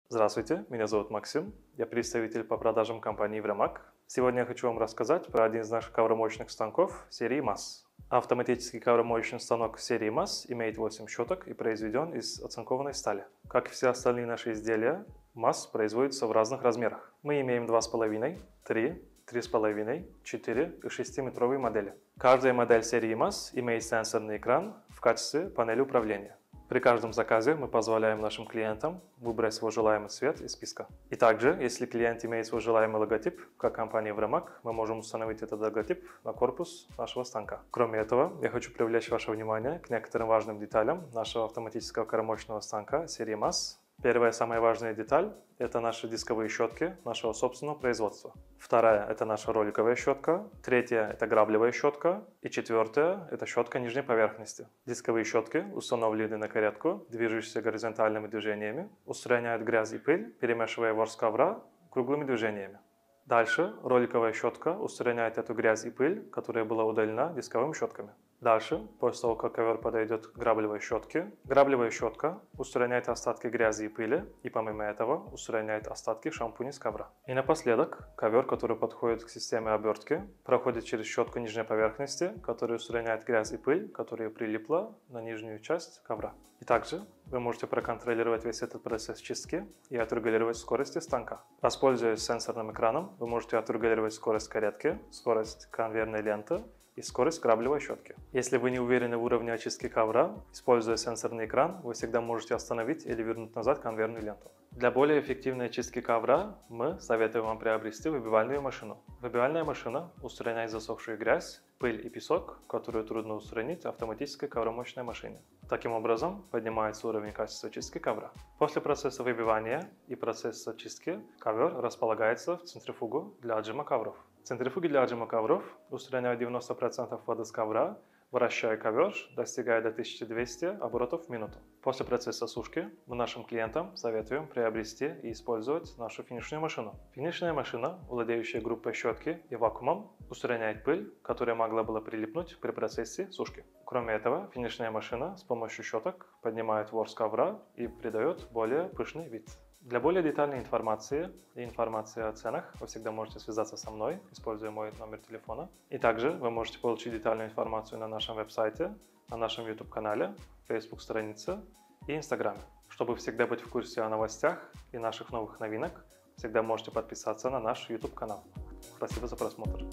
Здравствуйте, меня зовут Максим, я представитель по продажам компании Evramak. Сегодня я хочу вам рассказать про один из наших ковромоечных станков серии MAS. Автоматический ковромоечный станок серии MAS имеет 8 щеток и произведен из оцинкованной стали. Как и все остальные наши изделия, MAS производится в разных размерах. Мы имеем 2,5, 3, 3,5, 4 и 6-метровые модели. Каждая модель серии MAS имеет сенсорный экран в качестве панели управления. При каждом заказе мы позволяем нашим клиентам выбрать свой желаемый цвет из списка. И также, если клиент имеет свой желаемый логотип, как компания Evramak, мы можем установить этот логотип на корпус нашего станка. Кроме этого, я хочу привлечь ваше внимание к некоторым важным деталям нашего автоматического ковромоечного станка серии MAS. Первая, самая важная деталь – это наши дисковые щетки нашего собственного производства. Вторая – это наша роликовая щетка. Третья – это граблевая щетка. И четвертая – это щетка нижней поверхности. Дисковые щетки установлены на каретку, движущиеся горизонтальными движениями, устраняют грязь и пыль, перемешивая ворс ковра круглыми движениями. Дальше роликовая щетка устраняет эту грязь и пыль, которая была удалена дисковыми щетками. Дальше, после того, как ковер подойдет к граблевой щетке, граблевая щетка устраняет остатки грязи и пыли и помимо этого устраняет остатки шампуня с ковра. И напоследок, ковер, который подходит к системе обертки, проходит через щетку нижней поверхности, которая устраняет грязь и пыль, которая прилипла на нижнюю часть ковра. И также вы можете проконтролировать весь этот процесс чистки и отрегулировать скорость станка. Воспользуясь сенсорным экраном, вы можете отрегулировать скорость каретки, скорость конвейерной ленты и скорость граблевой щетки. Если вы не уверены в уровне очистки ковра, используя сенсорный экран, вы всегда можете остановить или вернуть назад конвейерную ленту. Для более эффективной очистки ковра мы советуем вам приобрести выбивальную машину. Выбивальная машина устраняет засохшую грязь, пыль и песок, которую трудно устранить в автоматической ковромоечной машине. Таким образом, поднимается уровень качества чистки ковра. После процесса выбивания и процесса чистки ковер располагается в центрифугу для отжима ковров. Центрифуги для отжима ковров устраняют 90% воды с ковра, вращая ковер, достигая до 1200 оборотов в минуту. После процесса сушки мы нашим клиентам советуем приобрести и использовать нашу финишную машину. Финишная машина, владеющая группой щетки и вакуумом, устраняет пыль, которая могла была прилипнуть при процессе сушки. Кроме этого, финишная машина с помощью щеток поднимает ворс ковра и придает более пышный вид. Для более детальной информации и информации о ценах вы всегда можете связаться со мной, используя мой номер телефона. И также вы можете получить детальную информацию на нашем веб-сайте, на нашем YouTube-канале, Facebook-странице и Инстаграме. Чтобы всегда быть в курсе о новостях и наших новых новинок, всегда можете подписаться на наш YouTube-канал. Спасибо за просмотр.